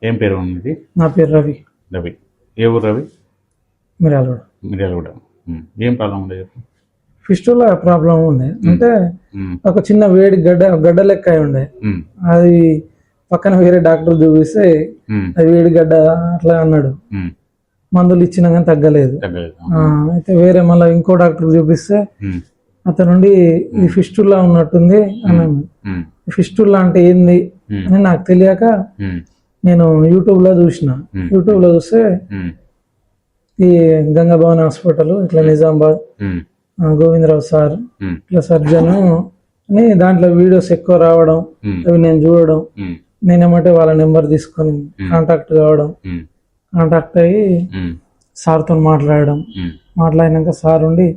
ఏం పేరు ఉంది? నా పేరు రవి. రవి. ఏ ఊరు రవి? మిర్యాలగూడ. మిర్యాలగూడ. ఏం ప్రాబ్లం ఉంది? ఫిస్టులా ప్రాబ్లం ఉండే, అంటే ఒక చిన్న వేడి గడ్డ లెక్క అయి ఉండే. అది పక్కన వేరే డాక్టర్ చూపిస్తే అది వేడి గడ్డ అట్లా అన్నాడు. మందులు ఇచ్చినా కానీ తగ్గలేదు. అయితే వేరే మళ్ళీ ఇంకో డాక్టర్ చూపిస్తే అతనుండి ఈ ఫిస్టులా ఉన్నట్టుంది అన్నాను. ఫిస్టులా అంటే ఏంది అని నాకు తెలియక నేను యూట్యూబ్ లో చూస్తే ఈ గంగా భవన్ హాస్పిటల్ ఇట్లా నిజామాబాద్ గోవిందరావు సార్ ఇట్లా సర్జన్ అని దాంట్లో వీడియోస్ ఎక్కువ రావడం, అవి నేను చూడడం, నేనేమంటే వాళ్ళ నెంబర్ తీసుకొని కాంటాక్ట్ అయ్యి సార్తో మాట్లాడినాక సార్ ఉండి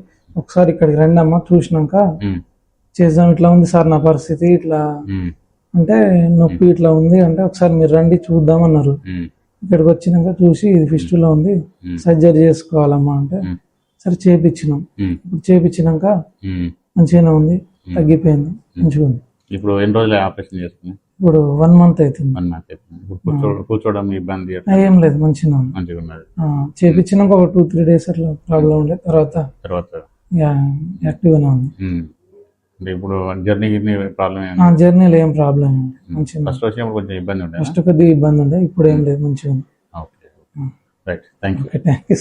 ఒకసారి ఇక్కడికి రండి అమ్మా, చూసినాక చేద్దాం, ఇట్లా ఉంది సార్ నా పరిస్థితి, ఇట్లా అంటే నొప్పి ఇట్లా ఉంది అంటే ఒకసారి మీరు రండి చూద్దాం అన్నారు. ఇక్కడికి వచ్చినాక చూసి ఇది ఫిస్టులా ఉంది, సర్జరీ చేసుకోవాలమ్మా అంటే సరే చేపించినాం. ఇప్పుడు చేపించినాక మంచిగానే ఉంది, తగ్గిపోయింది, మంచిగా ఉంది. ఇప్పుడు ఎన్ని రోజులు ఆపరేషన్ చేసుకున్నాం? ఇప్పుడు 1 month అవుతుంది. కూర్చోవడం ఇబ్బంది ఏం లేదు, మంచిగా ఉంది. చేపించినాక ఒక 2-3 days అట్లా ప్రాబ్లం ఉండే, తర్వాత యాక్టివ్ గానే ఉంది. ఇప్పుడు జర్నీలో ఏం ప్రాబ్లం మంచిగా. ఫస్ట్ కొద్దిగా ఇబ్బంది ఉండే, ఇప్పుడు ఏం లేదు, మంచిగా ఉంది. Right, thank you. Thank you.